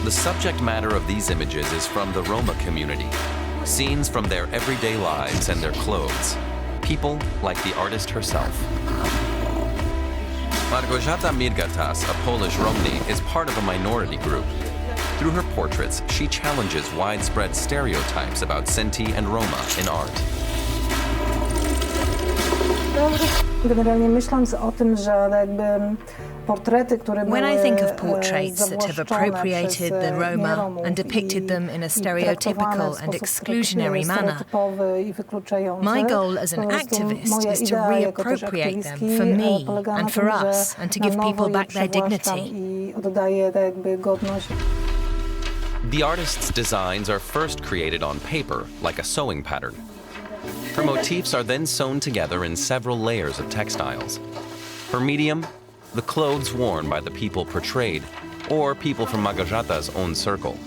The subject matter of these images is from the Roma community, scenes from their everyday lives and their clothes, people like the artist herself. Małgorzata Mirga-Tas, a Polish Romni, is part of a minority group. Through her portraits, she challenges widespread stereotypes about Sinti and Roma in art. Generalnie myśląc o tym, że jakby portrety, które When I think of portraits that have appropriated the Roma and depicted them in a stereotypical and exclusionary manner, my goal as an activist is to reappropriate them for me and for us and to give people back their dignity. The artist's designs are first created on paper, like a sewing pattern. Her motifs are then sewn together in several layers of textiles. Her medium, the clothes worn by the people portrayed, or people from Małgorzata's own circle.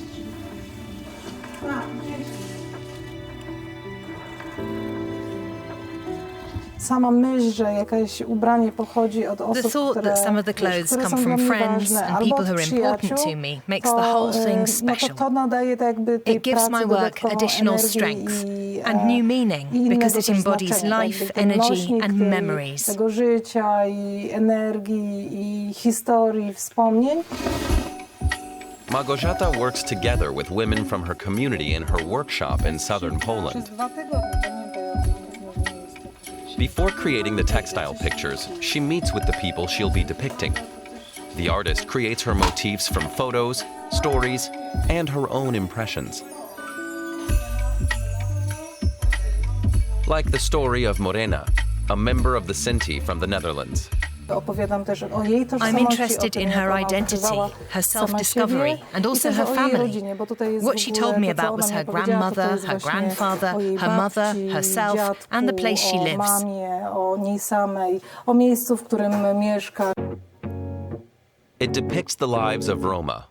The thought that some of the clothes come from friends and people who are important to me makes the whole thing special. It gives my work additional strength and new meaning because it embodies life, energy and memories. Małgorzata works together with women from her community in her workshop in southern Poland. Before creating the textile pictures, she meets with the people she'll be depicting. The artist creates her motifs from photos, stories, and her own impressions. Like the story of Morena, a member of the Sinti from the Netherlands. I'm interested in her identity, her self-discovery, and also her family. What she told me about was her grandmother, her grandfather, her mother, herself, and the place she lives. It depicts the lives of Roma,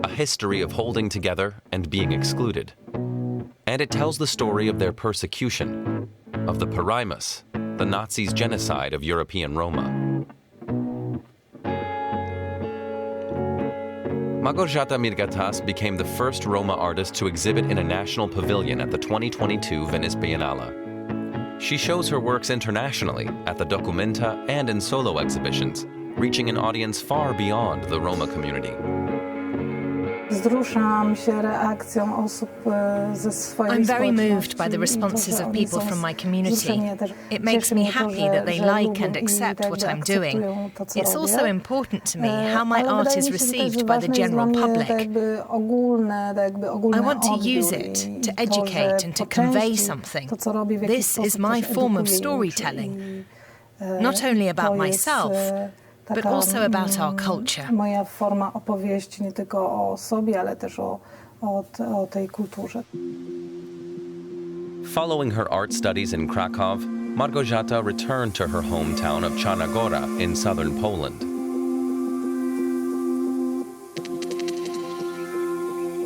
a history of holding together and being excluded. And it tells the story of their persecution, of the Paraimus, the Nazis' genocide of European Roma. Małgorzata Mirga-Tas became the first Roma artist to exhibit in a national pavilion at the 2022 Venice Biennale. She shows her works internationally at the Documenta and in solo exhibitions, reaching an audience far beyond the Roma community. I'm very moved by the responses of people from my community. It makes me happy that they like and accept what I'm doing. It's also important to me how my art is received by the general public. I want to use it to educate and to convey something. This is my form of storytelling, not only about myself, but also about our culture. Moja forma opowieści nie tylko o sobie, ale też o tej kulturze. Following her art studies in Krakow, Małgorzata returned to her hometown of Czarnogora in southern Poland.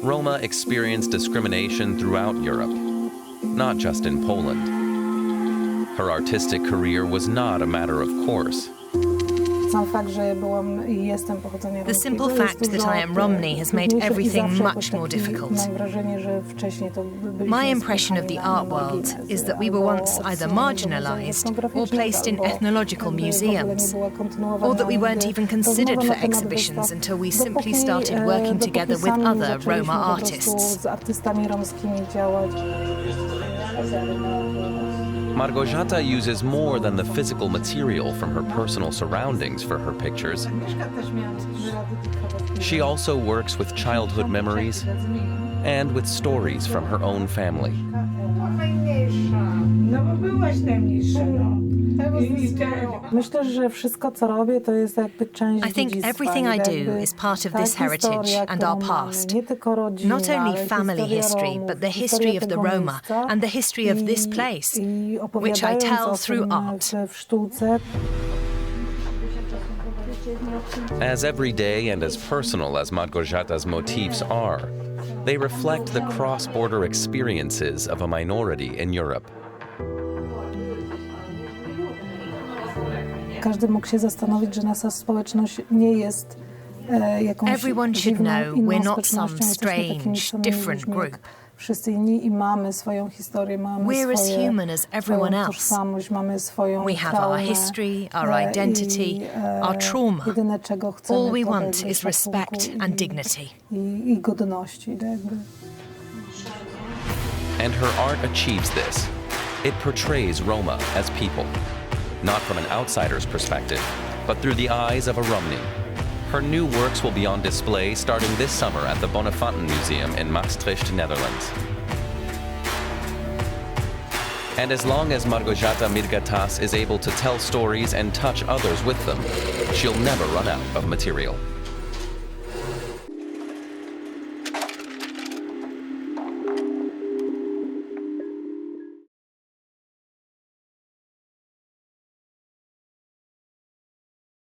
Roma experienced discrimination throughout Europe, not just in Poland. Her artistic career was not a matter of course. The simple fact that I am Romni has made everything much more difficult. My impression of the art world is that we were once either marginalized or placed in ethnological museums, or that we weren't even considered for exhibitions until we simply started working together with other Roma artists. Małgorzata uses more than the physical material from her personal surroundings for her pictures. She also works with childhood memories and with stories from her own family. I think everything I do is part of this heritage and our past. Not only family history, but the history of the Roma and the history of this place, which I tell through art. As everyday and as personal as Małgorzata's motifs are, they reflect the cross-border experiences of a minority in Europe. Każdy mógł się zastanowić, że nasza społeczność nie jest Everyone should know we're not some strange, different group. Wszyscy inni i mamy swoją historię, mamy We're as human as everyone else. tożsamość, mamy swoją We have our history, our identity, our trauma. Jedyne, czego chcemy, All we to want jakby is respect szacunku and dignity. I godności. Jakby. And her art achieves this. It portrays Roma as people, not from an outsider's perspective, but through the eyes of a Romni. Her new works will be on display starting this summer at the Bonnefanten Museum in Maastricht, Netherlands. And as long as Małgorzata Mirga-Tas is able to tell stories and touch others with them, she'll never run out of material.